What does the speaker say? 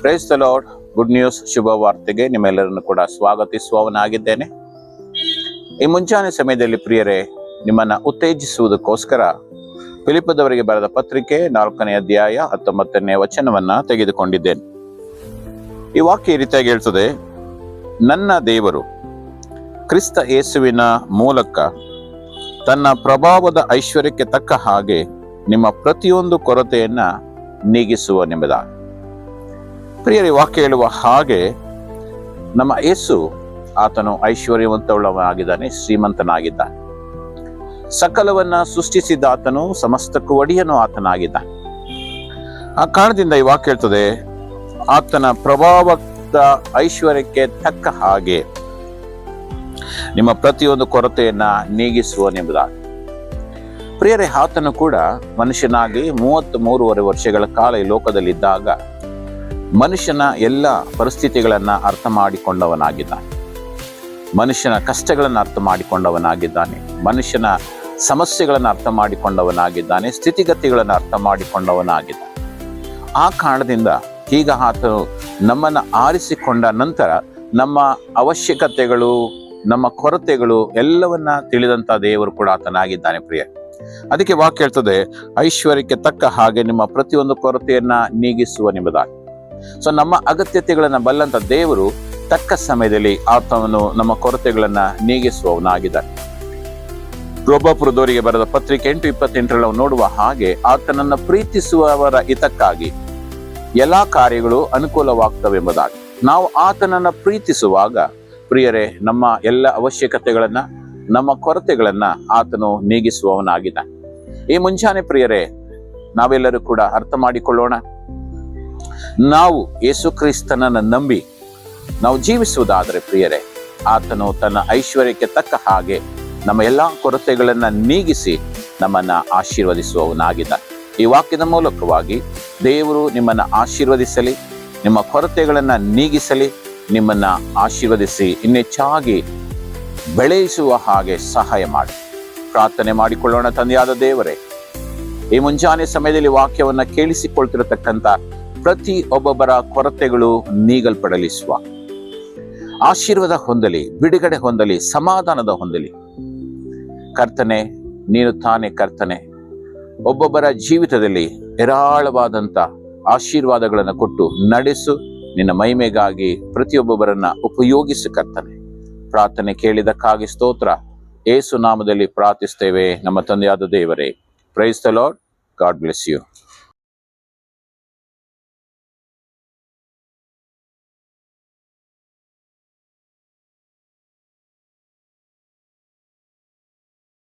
Price the lord. Good news, ಶುಭ ವಾರ್ತೆಗೆ ನಿಮ್ಮೆಲ್ಲರನ್ನು ಕೂಡ ಸ್ವಾಗತಿಸುವವನಾಗಿದ್ದೇನೆ. ಈ ಮುಂಚಾನೆ ಸಮಯದಲ್ಲಿ ಪ್ರಿಯರೇ, ನಿಮ್ಮನ್ನು ಉತ್ತೇಜಿಸುವುದಕ್ಕೋಸ್ಕರ ಫಿಲಿಪ್ಪದವರಿಗೆ ಬರೆದ ಪತ್ರಿಕೆ 4ನೇ ಅಧ್ಯಾಯ 19ನೇ ವಚನವನ್ನ ತೆಗೆದುಕೊಂಡಿದ್ದೇನೆ. ಈ ವಾಕ್ಯ ಈ ರೀತಿಯಾಗಿ ಹೇಳ್ತದೆ: ನನ್ನ ದೇವರು ಕ್ರಿಸ್ತ ಯೇಸುವಿನ ಮೂಲಕ ತನ್ನ ಪ್ರಭಾವದ ಐಶ್ವರ್ಯಕ್ಕೆ ತಕ್ಕ ಹಾಗೆ ನಿಮ್ಮ ಪ್ರತಿಯೊಂದು ಕೊರತೆಯನ್ನ ನೀಗಿಸುವನೆಂಬುದಾಗಿ. ಪ್ರಿಯರೇ, ವಾಕ್ಯ ಹೇಳುವ ಹಾಗೆ ನಮ್ಮ ಯೇಸು ಆತನು ಐಶ್ವರ್ಯವಂತವುಳ್ಳವನಾಗಿದ್ದಾನೆ, ಶ್ರೀಮಂತನಾಗಿದ್ದಾನೆ. ಸಕಲವನ್ನ ಸೃಷ್ಟಿಸಿದ ಆತನು ಸಮಸ್ತಕ್ಕೂ ಒಡೆಯನು ಆತನಾಗಿದ್ದಾನೆ. ಆ ಕಾರಣದಿಂದ ಈ ವಾಕ್ಯ ಹೇಳ್ತದೆ, ಆತನ ಪ್ರಭಾವದ ಐಶ್ವರ್ಯಕ್ಕೆ ತಕ್ಕ ಹಾಗೆ ನಿಮ್ಮ ಪ್ರತಿಯೊಂದು ಕೊರತೆಯನ್ನ ನೀಗಿಸುವನೆಂಬುದಾಗಿ. ಪ್ರಿಯರೇ, ಆತನು ಕೂಡ ಮನುಷ್ಯನಾಗಿ 33.5 ವರ್ಷಗಳ ಕಾಲ ಈ ಲೋಕದಲ್ಲಿದ್ದಾಗ ಮನುಷ್ಯನ ಎಲ್ಲ ಪರಿಸ್ಥಿತಿಗಳನ್ನ ಅರ್ಥ ಮಾಡಿಕೊಂಡವನಾಗಿದ್ದಾನೆ. ಮನುಷ್ಯನ ಕಷ್ಟಗಳನ್ನು ಅರ್ಥ ಮಾಡಿಕೊಂಡವನಾಗಿದ್ದಾನೆ. ಮನುಷ್ಯನ ಸಮಸ್ಯೆಗಳನ್ನು ಅರ್ಥ ಮಾಡಿಕೊಂಡವನಾಗಿದ್ದಾನೆ. ಸ್ಥಿತಿಗತಿಗಳನ್ನು ಅರ್ಥ ಮಾಡಿಕೊಂಡವನಾಗಿದ್ದಾನೆ. ಆ ಕಾರಣದಿಂದ ಈಗ ಆತನು ನಮ್ಮನ್ನು ಆರಿಸಿಕೊಂಡ ನಂತರ ನಮ್ಮ ಅವಶ್ಯಕತೆಗಳು, ನಮ್ಮ ಕೊರತೆಗಳು ಎಲ್ಲವನ್ನ ತಿಳಿದಂತ ದೇವರು ಕೂಡ ಆತನಾಗಿದ್ದಾನೆ. ಪ್ರಿಯ, ಅದಕ್ಕೆ ವಾಕ್ಯ ಹೇಳ್ತದೆ, ಐಶ್ವರ್ಯಕ್ಕೆ ತಕ್ಕ ಹಾಗೆ ನಿಮ್ಮ ಪ್ರತಿಯೊಂದು ಕೊರತೆಯನ್ನ ನೀಗಿಸುವನೆಂಬುದಾಗಿ. ಸೊ ನಮ್ಮ ಅಗತ್ಯತೆಗಳನ್ನ ಬಲ್ಲಂತ ದೇವರು ತಕ್ಕ ಸಮಯದಲ್ಲಿ ಆತನು ನಮ್ಮ ಕೊರತೆಗಳನ್ನ ನೀಗಿಸುವವನಾಗಿದ್ದಾನೆ. ರೋಮಾಪುರದವರಿಗೆ ಬರೆದ ಪತ್ರಿಕೆ 8:28 ನಾವು ನೋಡುವ ಹಾಗೆ, ಆತನನ್ನ ಪ್ರೀತಿಸುವವರ ಹಿತಕ್ಕಾಗಿ ಎಲ್ಲಾ ಕಾರ್ಯಗಳು ಅನುಕೂಲವಾಗ್ತವೆಂಬುದಾಗಿ. ನಾವು ಆತನನ್ನ ಪ್ರೀತಿಸುವಾಗ ಪ್ರಿಯರೇ, ನಮ್ಮ ಎಲ್ಲ ಅವಶ್ಯಕತೆಗಳನ್ನ, ನಮ್ಮ ಕೊರತೆಗಳನ್ನ ಆತನು ನೀಗಿಸುವವನಾಗಿದ್ದಾನೆ. ಈ ಮುಂಚಾನೆ ಪ್ರಿಯರೇ, ನಾವೆಲ್ಲರೂ ಕೂಡ ಅರ್ಥ ಮಾಡಿಕೊಳ್ಳೋಣ. ನಾವು ಯೇಸು ಕ್ರಿಸ್ತನನ್ನ ನಂಬಿ ನಾವು ಜೀವಿಸುವುದಾದರೆ ಪ್ರಿಯರೇ, ಆತನು ತನ್ನ ಐಶ್ವರ್ಯಕ್ಕೆ ತಕ್ಕ ಹಾಗೆ ನಮ್ಮ ಎಲ್ಲಾ ಕೊರತೆಗಳನ್ನ ನೀಗಿಸಿ ನಮ್ಮನ್ನ ಆಶೀರ್ವದಿಸುವವನಾಗಿದ್ದಾನೆ. ಈ ವಾಕ್ಯದ ಮೂಲಕವಾಗಿ ದೇವರು ನಿಮ್ಮನ್ನ ಆಶೀರ್ವದಿಸಲಿ, ನಿಮ್ಮ ಕೊರತೆಗಳನ್ನ ನೀಗಿಸಲಿ, ನಿಮ್ಮನ್ನ ಆಶೀರ್ವದಿಸಿ ಇನ್ನೆಚ್ಚಾಗಿ ಬೆಳೆಸುವ ಹಾಗೆ ಸಹಾಯ ಮಾಡಿ. ಪ್ರಾರ್ಥನೆ ಮಾಡಿಕೊಳ್ಳೋಣ. ತಂದೆಯಾದ ದೇವರೇ, ಈ ಮುಂಜಾನೆ ಸಮಯದಲ್ಲಿ ವಾಕ್ಯವನ್ನ ಕೇಳಿಸಿಕೊಳ್ತಿರತಕ್ಕಂಥ ಪ್ರತಿ ಒಬ್ಬೊಬ್ಬರ ಕೊರತೆಗಳು ನೀಗಲ್ಪಡಲಿಸುವ, ಆಶೀರ್ವಾದ ಹೊಂದಲಿ, ಬಿಡುಗಡೆ ಹೊಂದಲಿ, ಸಮಾಧಾನದ ಹೊಂದಲಿ. ಕರ್ತನೆ, ನೀನು ತಾನೇ ಕರ್ತನೆ, ಒಬ್ಬೊಬ್ಬರ ಜೀವಿತದಲ್ಲಿ ಹೇರಾಳವಾದಂಥ ಆಶೀರ್ವಾದಗಳನ್ನು ಕೊಟ್ಟು ನಡೆಸು. ನಿನ್ನ ಮಹಿಮೆಗಾಗಿ ಪ್ರತಿಯೊಬ್ಬೊಬ್ಬರನ್ನ ಉಪಯೋಗಿಸು ಕರ್ತನೆ. ಪ್ರಾರ್ಥನೆ ಕೇಳಿದಕ್ಕಾಗಿ ಸ್ತೋತ್ರ. ಯೇಸು ನಾಮದಲ್ಲಿ ಪ್ರಾರ್ಥಿಸ್ತೇವೆ ನಮ್ಮ ತಂದೆಯಾದ ದೇವರೇ. Praise the Lord. God bless you.